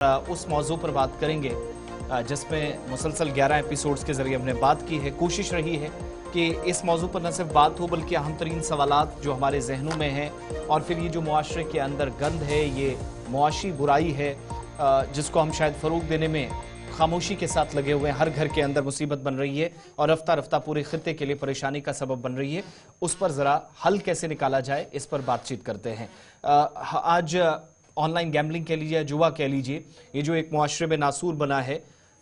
उस मौजू पर बात करेंगे जिसमें मुसलसल 11 एपिसोड्स के जरिए हमने बात की है। कोशिश रही है कि इस मौजू पर न सिर्फ बात हो बल्कि अहम तरीन सवालात जो हमारे जहनों में हैं और फिर ये जो मुआशरे के अंदर गंद है, ये मुआशी बुराई है जिसको हम शायद फ़रोग देने में खामोशी के साथ लगे हुए हैं, हर घर के अंदर मुसीबत बन रही है और रफ्ता रफ्ता पूरे खित्ते के लिए परेशानी का सबब बन रही है। उस पर ज़रा हल कैसे निकाला जाए, इस पर बातचीत करते हैं। आज ऑनलाइन गैम्बलिंग कह लीजिए, जुआ कह लीजिए, ये जो एक मुआशरे में नासूर बना है,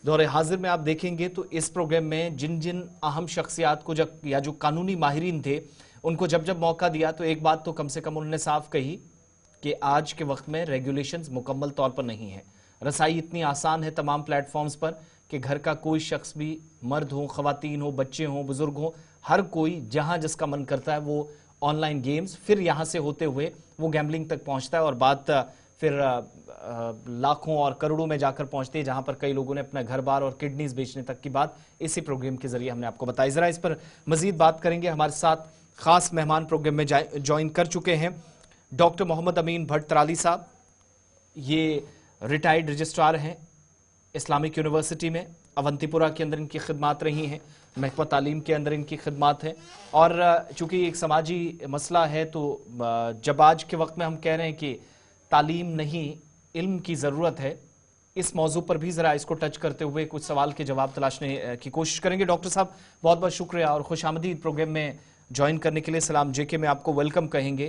दौरे हाजिर में आप देखेंगे तो इस प्रोग्राम में जिन जिन अहम शख्सियात को जब या जो कानूनी माहिरीन थे उनको जब जब मौका दिया तो एक बात तो कम से कम उन्होंने साफ कही कि आज के वक्त में रेगुलेशंस मुकम्मल तौर पर नहीं है। रसाई इतनी आसान है तमाम प्लेटफॉर्म्स पर कि घर का कोई शख्स भी, मर्द हो, खवातीन हो, बच्चे हों, बुजुर्ग हों, हर कोई जहां जिसका मन करता है वो ऑनलाइन गेम्स, फिर यहां से होते हुए वो गैम्बलिंग तक पहुंचता है और बात फिर लाखों और करोड़ों में जाकर पहुंचती है, जहां पर कई लोगों ने अपना घर बार और किडनीज बेचने तक की बात इसी प्रोग्राम के जरिए हमने आपको बताई। जरा इस पर मजीद बात करेंगे। हमारे साथ खास मेहमान प्रोग्राम में ज्वाइन कर चुके हैं डॉक्टर मोहम्मद अमीन भट्ट तराली साहब। ये रिटायर्ड रजिस्ट्रार हैं इस्लामिक यूनिवर्सिटी में, अवंतीपुरा के अंदर इनकी खिदमात रही हैं, महकमा तालीम के अंदर इनकी खिदमात है। और चूंकि एक समाजी मसला है तो जब आज के वक्त में हम कह रहे हैं कि तालीम नहीं इल्म की ज़रूरत है, इस मौजू पर भी ज़रा इसको टच करते हुए कुछ सवाल के जवाब तलाशने की कोशिश करेंगे। डॉक्टर साहब बहुत बहुत शुक्रिया और खुशामदीद प्रोग्राम में ज्वाइन करने के लिए। सलाम जेके में आपको वेलकम कहेंगे।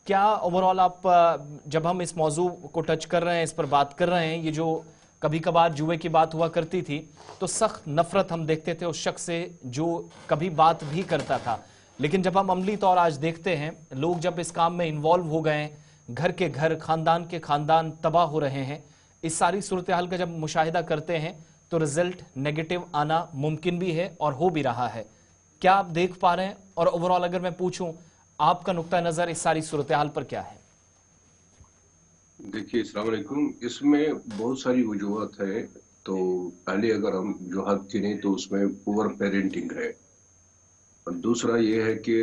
क्या ओवरऑल आप जब हम इस मौजू को टच कर रहे हैं, इस पर बात कर रहे हैं, ये जो कभी कभार जुए की बात हुआ करती थी तो सख्त नफरत हम देखते थे उस शख्स से जो कभी बात भी करता था, लेकिन जब हम अमली तौर आज देखते हैं लोग जब इस काम में इन्वॉल्व हो गए, घर के घर, खानदान के खानदान तबाह हो रहे हैं, इस सारी सूरत हाल का जब मुशाहिदा करते हैं तो रिजल्ट नेगेटिव आना मुमकिन भी है और हो भी रहा है। क्या आप देख पा रहे हैं? और ओवरऑल अगर मैं पूछूं आपका नुक्ता नजर इस सारी सूरत हाल पर क्या है? देखिए, अस्सलाम वालेकुम। इसमें बहुत सारी वजूहत है। तो पहले अगर हम वजूहत गिने तो उसमें पुअर पेरेंटिंग है। और दूसरा ये है कि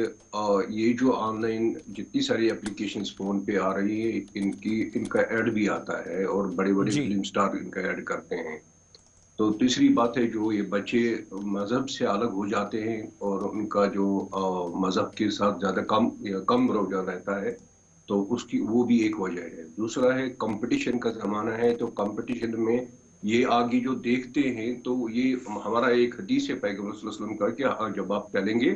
ये जो ऑनलाइन जितनी सारी एप्लीकेशंस फोन पे आ रही है इनका ऐड भी आता है और बड़े बड़े जी फिल्म स्टार इनका ऐड करते हैं। तो तीसरी बात है जो ये बच्चे मजहब से अलग हो जाते हैं और उनका जो मजहब के साथ ज्यादा कम रुझान रहता है, तो उसकी वो भी एक वजह है। दूसरा है कंपटीशन का जमाना है, तो कंपटीशन में ये आगे जो देखते हैं तो ये हमारा एक हदीस है पैगंबर सल्लल्लाहु अलैहि वसल्लम का कि जब आप चलेंगे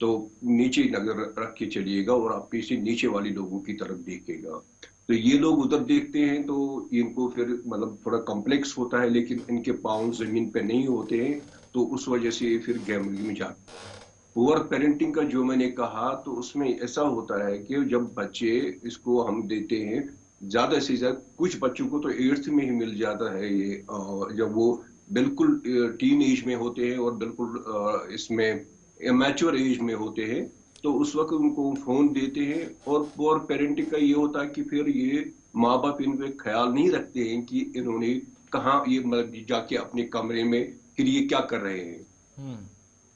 तो नीचे नजर रख के चलिएगा और आप पीछे नीचे वाली लोगों की तरफ देखेगा। तो ये लोग उधर देखते हैं तो इनको फिर मतलब थोड़ा कॉम्प्लेक्स होता है, लेकिन इनके पाँव जमीन पे नहीं होते हैं, तो उस वजह से ये फिर गैम्बलिंग में जाते हैं। पुअर पेरेंटिंग का जो मैंने कहा तो उसमें ऐसा होता है कि जब बच्चे इसको हम देते हैं, ज्यादा से ज्यादा कुछ बच्चों को तो 8th में ही मिल जाता है ये, जब वो बिल्कुल टीन एज में होते हैं और बिल्कुल इसमें मैच्योर एज में होते हैं, तो उस वक्त उनको फोन देते हैं। और पुअर पेरेंटिंग का ये होता है कि फिर ये माँ बाप इन पे ख्याल नहीं रखते हैं कि इन्होंने कहाँ ये मतलब जाके अपने कमरे में फिर ये क्या कर रहे हैं।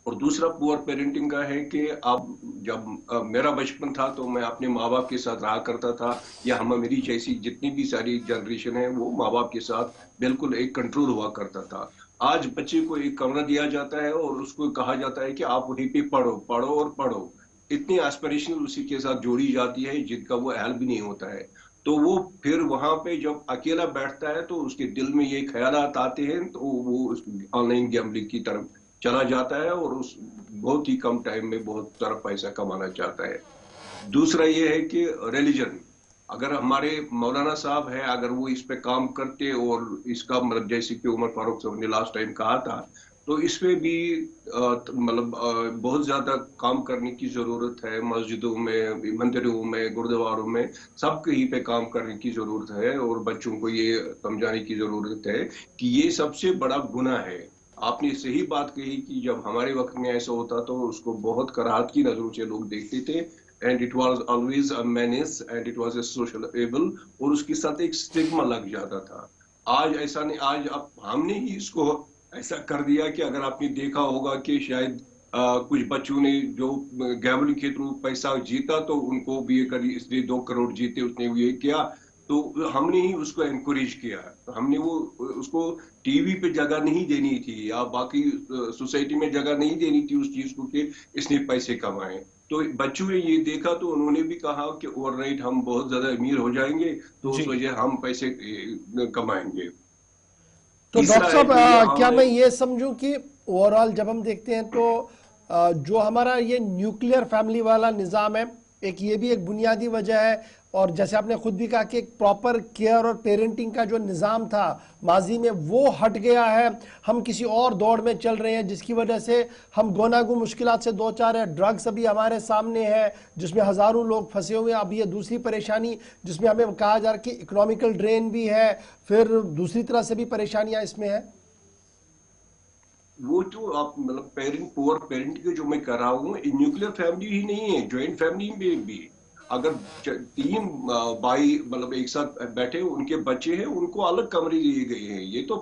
और दूसरा पुअर पेरेंटिंग का है कि अब जब मेरा बचपन था तो मैं अपने माँ बाप के साथ रहा करता था, या हम मेरी जैसी जितनी भी सारी जनरेशन है वो माँ बाप के साथ बिल्कुल एक कंट्रोल हुआ करता था। आज बच्चे को एक कमरा दिया जाता है और उसको कहा जाता है कि आप वहीं पे पढ़ो पढ़ो और पढ़ो। इतनी एस्पिरेशन उसी के साथ जोड़ी जाती है जिनका वो अहल भी नहीं होता है। तो वो फिर वहां पे जब अकेला बैठता है तो उसके दिल में ये ख्यालात आते हैं, तो वो ऑनलाइन गैम्बलिंग की तरफ चला जाता है और उस बहुत ही कम टाइम में बहुत सारा पैसा कमाना चाहता है। दूसरा ये है कि रिलीजन, अगर हमारे मौलाना साहब है, अगर वो इस पे काम करते और इसका मतलब जैसे कि उमर फारूक साहब ने लास्ट टाइम कहा था, तो इसमें भी मतलब बहुत ज्यादा काम करने की जरूरत है। मस्जिदों में, मंदिरों में, गुरुद्वारों में सब कहीं पे काम करने की जरूरत है और बच्चों को ये समझाने की जरूरत है कि ये सबसे बड़ा गुनाह है। आपने सही बात कही कि जब हमारे वक्त में ऐसा होता तो उसको बहुत कराहत की नजरों से लोग देखते थे, and it was always a menace and it was a social able, और उसके साथ एक स्टिग्मा लग जाता था। आज ऐसा नहीं, आज अब हमने ही इसको ऐसा कर दिया कि अगर आपने देखा होगा कि शायद कुछ बच्चों ने जो गैम्बलिंग के थ्रू पैसा जीता तो उनको भी ये करी, इसने 2 करोड़ जीते, उसने ये किया, तो हमने ही उसको एनकरेज किया। तो हमने वो उसको टीवी पे जगह नहीं देनी थी या बाकी सोसाइटी में जगह नहीं देनी थी उस चीज को कि इसने पैसे कमाए। तो बच्चों ने ये देखा तो उन्होंने भी कहा कि ओवरनाइट हम बहुत ज्यादा अमीर हो जाएंगे, तो उस जी। वजह हम पैसे कमाएंगे। तो तीसरा डॉक्टर है साहब, कि ये क्या हमने मैं ये समझूं कि ओवरऑल जब हम देखते हैं तो जो हमारा ये न्यूक्लियर फैमिली वाला निज़ाम है, एक ये भी एक बुनियादी वजह है। और जैसे आपने खुद भी कहा कि एक प्रॉपर केयर और पेरेंटिंग का जो निज़ाम था माजी में वो हट गया है। हम किसी और दौड़ में चल रहे हैं जिसकी वजह से हम गोनागू मुश्किलात से दो चार है। ड्रग्स अभी हमारे सामने है जिसमें हज़ारों लोग फंसे हुए हैं। अब ये दूसरी परेशानी जिसमें हमें कहा जा रहा है कि इकोनॉमिकल ड्रेन भी है, फिर दूसरी तरह से भी परेशानियां इसमें है। वो जो आप मतलब पेरेंट पुअर पेरेंट की जो मैं कर रहा हूँ, न्यूक्लियर फैमिली ही नहीं है, ज्वाइंट फैमिली में भी अगर तीन भाई मतलब एक साथ बैठे उनके बच्चे हैं, उनको अलग कमरे दिए गए हैं। ये तो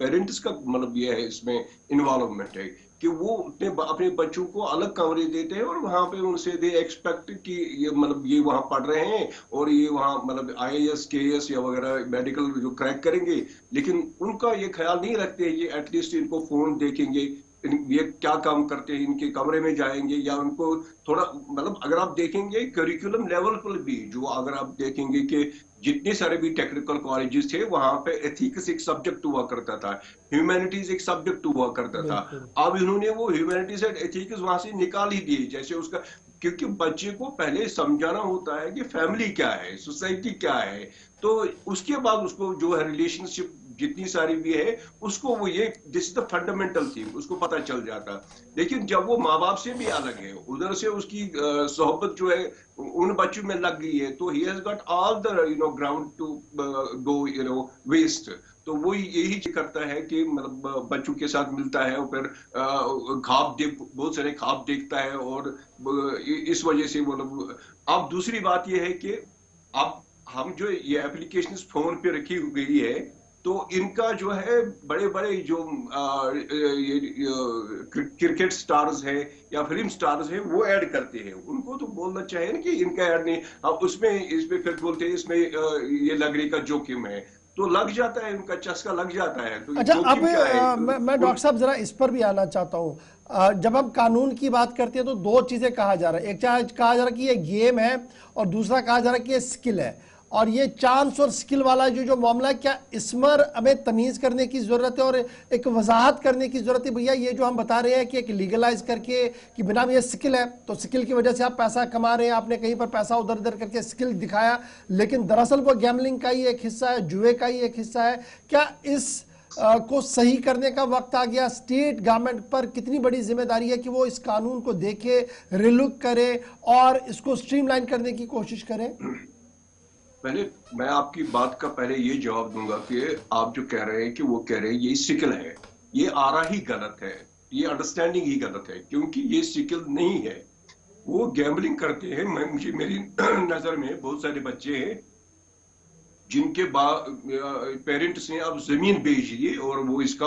पेरेंट्स का मतलब ये है इसमें इन्वॉल्वमेंट है कि वो अपने बच्चों को अलग कमरे देते हैं और वहां पे उनसे दे एक्सपेक्ट कि ये मतलब ये वहां पढ़ रहे हैं और ये वहां मतलब आईएएस केएएस या वगैरह मेडिकल जो क्रैक करेंगे। लेकिन उनका ये ख्याल नहीं रखते हैं ये एटलीस्ट इनको फोन देखेंगे, ये क्या काम करते हैं, इनके कमरे में जाएंगे या उनको थोड़ा मतलब अगर आप देखेंगे करिकुलम लेवल पर भी जो अगर आप देखेंगे कि जितने सारे भी टेक्निकल कॉलेजेस थे वहां पे एथिक्स एक सब्जेक्ट हुआ करता था, ह्यूमैनिटीज एक सब्जेक्ट हुआ करता था। बिल्कुल। अब इन्होंने वो ह्यूमैनिटीज एंड एथिक्स वहां से निकाल ही दिए जैसे उसका, क्योंकि बच्चे को पहले समझाना होता है कि फैमिली क्या है, सोसाइटी क्या है, तो उसके बाद उसको जो है रिलेशनशिप जितनी सारी भी है उसको वो ये this is the fundamental thing उसको पता चल जाता। लेकिन जब वो माँ बाप से भी अलग है, उधर से उसकी सोहबत जो है उन बच्चों में लग गई है, तो he has got all the ground to go waste. तो वो यही करता है कि मतलब बच्चों के साथ मिलता है और फिर बहुत सारे ख्वाब देखता है और इस वजह से मतलब। अब दूसरी बात यह है कि अब हम जो ये एप्लीकेशन फोन पे रखी गई है तो इनका जो है बड़े बड़े जो क्रिकेट स्टार्स है या फिल्म स्टार्स है वो ऐड करते हैं, उनको तो बोलना चाहिए ना कि इनका ऐड नहीं। अब उसमें इसमें फिर बोलते हैं इसमें ये लगने का जोखिम है, तो लग जाता है, उनका चस्का लग जाता है। तो अच्छा, अब जोखिम क्या है? मैं डॉक्टर साहब जरा इस पर भी आना चाहता हूँ। जब हम कानून की बात करते हैं तो दो चीजें कहा जा रहा है, एक कहा जा रहा है कि ये गेम है और दूसरा कहा जा रहा है कि ये स्किल है। और ये चांस और स्किल वाला जो मामला है, क्या इसमें हमें तमीज करने की जरूरत है और एक वजाहत करने की जरूरत है? भैया ये जो हम बता रहे हैं कि एक लीगलाइज करके कि बिना ये स्किल है तो स्किल की वजह से आप पैसा कमा रहे हैं, आपने कहीं पर पैसा उधर उधर करके स्किल दिखाया, लेकिन दरअसल वो गैमलिंग का ही एक हिस्सा है, जुए का ही एक हिस्सा है। क्या इस को सही करने का वक्त आ गया? स्टेट गवर्नमेंट पर कितनी बड़ी जिम्मेदारी है कि वो इस कानून को देखे, रिलुक करे और इसको स्ट्रीमलाइन करने की कोशिश करें? पहले मैं आपकी बात का पहले ये जवाब दूंगा कि आप जो कह रहे हैं कि वो कह रहे हैं ये सिकल है, ये आरा ही गलत है, ये अंडरस्टैंडिंग ही गलत है, क्योंकि ये सिकल नहीं है। वो गैम्बलिंग करते हैं। मुझे मेरी नजर में बहुत सारे बच्चे हैं जिनके पेरेंट्स ने अब जमीन बेच दी और वो इसका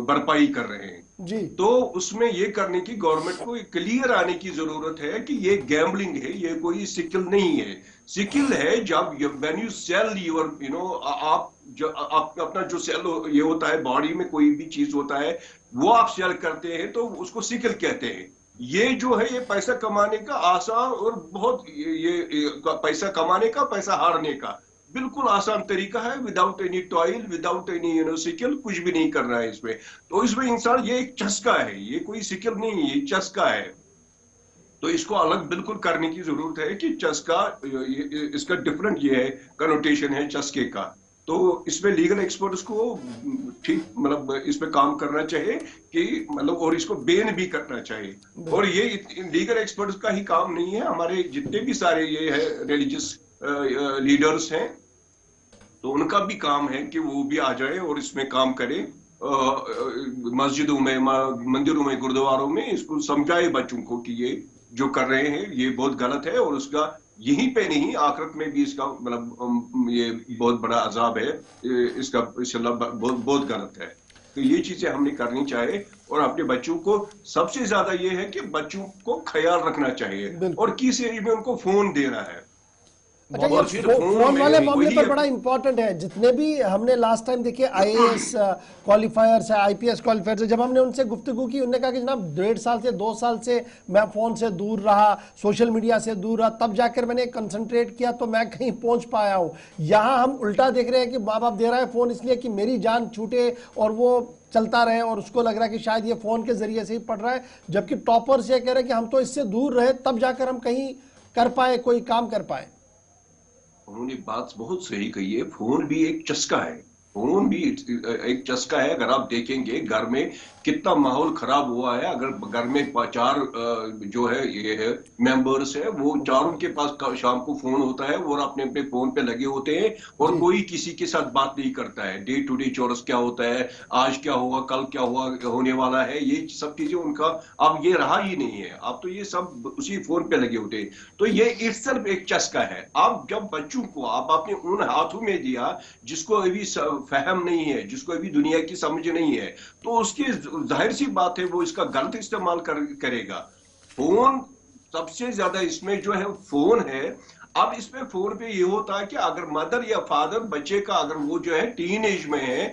भरपाई कर रहे हैं जी। तो उसमें ये करने की गवर्नमेंट को क्लियर आने की जरूरत है कि ये गैम्बलिंग है, ये कोई स्किल नहीं है। स्किल है जब व्हेन यू सेल योर आप जो आप अपना जो सेल ये होता है बॉडी में कोई भी चीज होता है वो आप सेल करते हैं तो उसको स्किल कहते हैं। ये जो है ये पैसा कमाने का आसान और बहुत ये पैसा कमाने का, पैसा हारने का बिल्कुल आसान तरीका है, without any toil, without any skill, कुछ भी नहीं करना है इसमें। तो इसमें इंसान ये एक चस्का है, ये कोई स्किल नहीं है, ये चस्का है। तो इसको अलग बिल्कुल करने की जरूरत है कि चस्का इसका डिफरेंट ये है, कनोटेशन है चस्के का। तो इसमें लीगल एक्सपर्ट्स को ठीक मतलब इस पे काम करना चाहिए कि मतलब और इसको बैन भी करना चाहिए। और ये लीगल एक्सपर्ट्स का ही काम नहीं है, हमारे जितने भी सारे ये है रिलीजियस लीडर्स हैं तो उनका भी काम है कि वो भी आ जाए और इसमें काम करे, मस्जिदों में, मंदिरों में, गुरुद्वारों में इसको समझाए बच्चों को कि ये जो कर रहे हैं ये बहुत गलत है और उसका यहीं पे नहीं आखिरत में भी इसका मतलब ये बहुत बड़ा अजाब है, इसका बहुत गलत है। तो ये चीजें हमने करनी चाहिए और अपने बच्चों को सबसे ज्यादा ये है कि बच्चों को ख्याल रखना चाहिए और किस एज में उनको फोन देना है। अच्छा, ये और फिर फोन वाले में मामले वही पर बड़ा इंपॉर्टेंट है। जितने भी हमने लास्ट टाइम देखे आईएएस क्वालिफायर्स है, आईपीएस क्वालिफायर्स है, जब हमने उनसे गुफ्तगू की, उन्होंने कहा कि जनाब 1.5 साल से 2 साल से मैं फोन से दूर रहा, सोशल मीडिया से दूर रहा, तब जाकर मैंने कंसंट्रेट किया तो मैं कहीं पहुंच पाया हूं। यहाँ हम उल्टा देख रहे हैं कि माँ बाप दे रहा है फोन इसलिए कि मेरी जान छूटे और वो चलता रहे, और उसको लग रहा है कि शायद ये फोन के जरिए से ही पढ़ रहा है, जबकि टॉपर्स ये कह रहे हैं कि हम तो इससे दूर रहे तब जाकर हम कहीं कर पाए, कोई काम कर पाए। उन्होंने बात बहुत सही कही है। फोन भी एक चस्का है, फोन भी एक चस्का है। अगर आप देखेंगे घर में कितना माहौल खराब हुआ है, अगर घर में 4 जो है ये है मेंबर्स है, वो चारों के पास शाम को फोन होता है और अपने अपने फोन पे लगे होते हैं और कोई किसी के साथ बात नहीं करता है। डे टू डे चोरस क्या होता है, आज क्या हुआ, कल क्या हुआ, होने वाला है, ये सब चीजें उनका अब ये रहा ही नहीं है। अब तो ये सब उसी फोन पे लगे होते हैं। तो ये इट्सल्फ एक चस्का है। अब जब बच्चों को आप आपने उन हाथों में दिया जिसको अभी फहम नहीं है, जिसको अभी दुनिया की समझ नहीं है, तो उसकी जाहिर सी बात है वो इसका गलत इस्तेमाल करेगा। फोन सबसे ज्यादा इसमें जो है फोन है। अब इसमें फोन पे ये होता है कि अगर मदर या फादर बच्चे का अगर वो जो है टीन एज में है,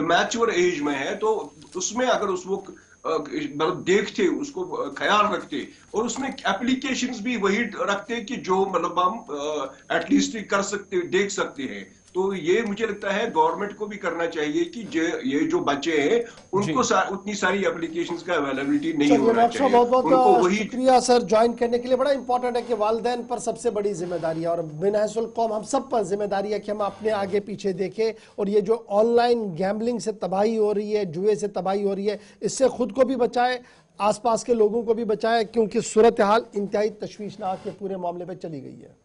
मैच्योर एज में है, तो उसमें अगर उसको मतलब देखते, उसको ख्याल रखते और उसमें एप्लीकेशंस भी वही रखते कि जो मतलब हम एटलीस्ट कर सकते, देख सकते हैं। तो ये मुझे लगता है गवर्नमेंट को भी करना चाहिए कि ये जो बच्चे हैं उनको उतनी सारी एप्लीकेशंस का अवेलेबिलिटी नहीं होना चाहिए। बहुत उनको बहुत वही शुक्रिया सर ज्वाइन करने के लिए। बड़ा इंपॉर्टेंट है कि वालिदैन पर सबसे बड़ी जिम्मेदारी है और बिनहसुल कौम हम सब पर जिम्मेदारी है कि हम अपने आगे पीछे देखें। और ये जो ऑनलाइन गैम्बलिंग से तबाही हो रही है, जुए से तबाही हो रही है, इससे खुद को भी बचाए, आसपास के लोगों को भी बचाए, क्योंकि सूरत हाल इंतहाई तशवीशनाक के पूरे मामले पर चली गई है।